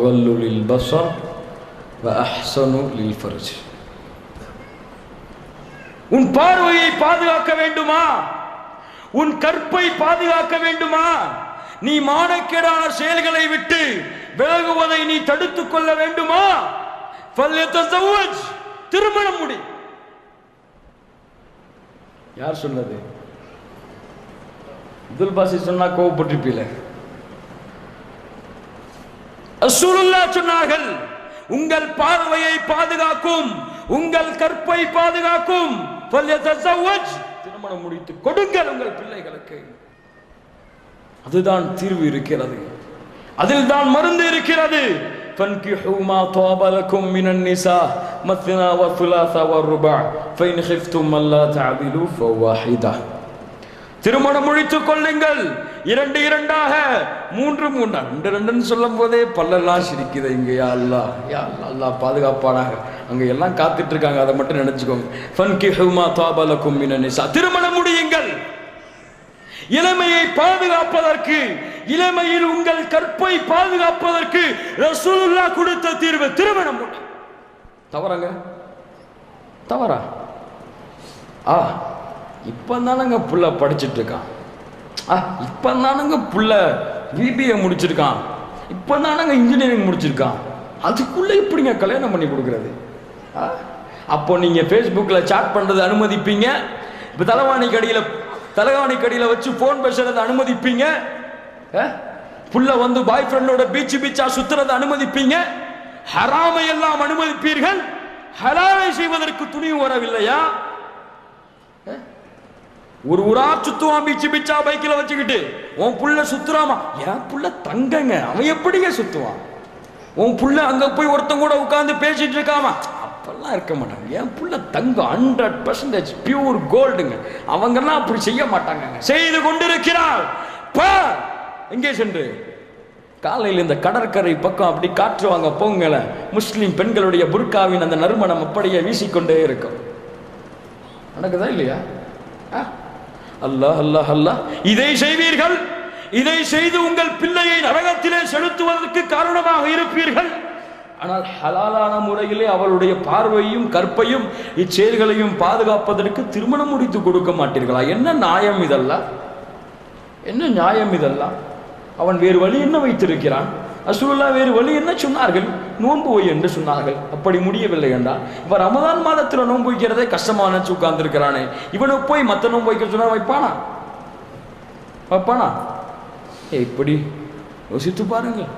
வல்லுலில் buzzer வ அஹ்ஸனு லில் fudge. உன் பார்வையை பாதுகாக்க வேண்டுமா? உன் கற்பை பாதுகாக்க வேண்டுமா? நீ மானக்கேடான செயல்களை விட்டு விலகுவதை நீ தடுத்துக் கொள்ள வேண்டுமா? ஃபல்யதஸவ்வஜ், திருமணம் முடி. யார் சொன்னது? அப்துல் பாசி சொன்னா கோவப்பட்டிருப்பீல. ரசூலுல்லாஹ் சொன்னார்கள், உங்கள் பார்வையை பாதுகாக்கும், உங்கள் கற்பை பாதுகாக்கும் ஃபல்யதஸவ்வஜ், திருமணம் முடித்து கொடுங்கள் உங்கள் பிள்ளைகளுக்கு. அதுதான் தீர்வு இருக்கிறது, அதில் தான் மருந்து இருக்கிறது. ஃபன்கிஹு மா தாப லக்கும் மினன் நிஸா மத்னா வ ஸுலாஸ வ ருபா ஃபைன் கிஃப்தும் அல்லா தஅதிலு ஃபவாஹிதா. திருமணம் முடித்துக் கொள்ளுங்கள், இரண்டு இரண்டாக, மூன்று மூன்றா. ரெண்டு ரெண்டுன்னு சொல்லும் போதே பல்லெல்லாம் சிரிக்குது இங்க. யா அல்லாஹ், யா அல்லாஹ், அல்லாஹ் பாதுகாப்பானாக. அங்க எல்லாம் காத்துட்டு இருக்காங்க, அதை மட்டும் நினைச்சுக்கோங்க. ஃபன்கிஹு மா தாப லக்கும் மினன் நிஸா, திருமணம் முடியுங்கள். இளமையை பாதுகாப்பதற்கு, இளமையில் உங்கள் கற்பை பாதுகாப்பதற்கு ரசூலுல்லாஹ் கொடுத்த தீர்வு திருமணம் முடி. தவறாங்க? தவறா? இப்பதானங்க புள்ள படிச்சுட்டு இருக்கான், இப்பதானங்க புள்ள பிபிஏ முடிச்சிருக்கான், இப்பதானங்க இன்ஜினியரிங் முடிச்சிருக்கான், அதுக்குள்ள எப்படிங்க கல்யாணம் பண்ணி கொடுக்கறது? அப்போ நீங்க ஃபேஸ்புக்ல சாட் பண்றது அனுமதிப்பீங்க, இப்ப தலைவாணி கடியில வச்சு போன் பேசுறதை அனுமதிப்பீங்க, புள்ள வந்து பாய் ஃப்ரெண்டோட பீச்சா சுத்துறதை அனுமதிப்பீங்க, ஹராமை எல்லாம் அனுமதிப்பீர்கள். ஹலாலை செய்வதற்கு துணிவு வரவில்லையா? ஒரு ஊரா சுத்துவான் பீச்சா பைக்கில வச்சுக்கிட்டு. உன் புள்ள சுத்துறாமா? என் புள்ள தங்கங்க, அவன் எப்படிங்க சுத்துவான்? உன் புள்ள அங்க போய் ஒருத்தன் கூட உட்கார்ந்து பேசிட்டு இருக்காமா? அப்பெல்லாம் இருக்க மாட்டாங்க. என் புள்ள தங்கம் 100% பியூர் கோல்டுங்க, அவங்கெல்லாம் அப்படி செய்ய மாட்டாங்க. செய்து கொண்டிருக்கிறார். எங்கே சென்று காலையில் இந்த கடற்கரை பக்கம் அப்படி காற்றுவாங்க போங்கல, முஸ்லிம் பெண்களுடைய புர்காவின் அந்த நறுமணம் அப்படியே வீசிக்கொண்டே இருக்கும். நடக்குதா இல்லையா? அல்லாஹ் அல்லாஹ் அல்லாஹ். இதை செய்வீர்கள், இதை செய்து உங்கள் பிள்ளையை நரகத்திலே செலுத்துவதற்கு காரணமாக இருப்பீர்கள். ஆனால் ஹலாலான முறையிலே அவளுடைய பார்வையும் கற்பையும் இச்செயல்களையும் பாதுகாப்பதற்கு திருமணம் முடித்து கொடுக்க மாட்டீர்களா? என்ன நியாயம் இதெல்லாம்? என்ன நியாயம் இதெல்லாம்? அவன் வேறு வழி என்ன வைத்திருக்கிறான்? ரசூலுல்லாஹ் வேறு வழி என்ன சொன்னார்கள்? நோன்பு வை என்று சொன்னார்கள். அப்படி முடியவில்லை என்றால் இப்ப ரமதான் மாதத்தில் நோன்பு வைக்கிறதே கஷ்டமான உட்கார்ந்து இருக்கிறானே, இவனை போய் மற்ற நோன்பு வைக்க சொன்னா வைப்பானா? இப்படி யோசித்து பாருங்கள்.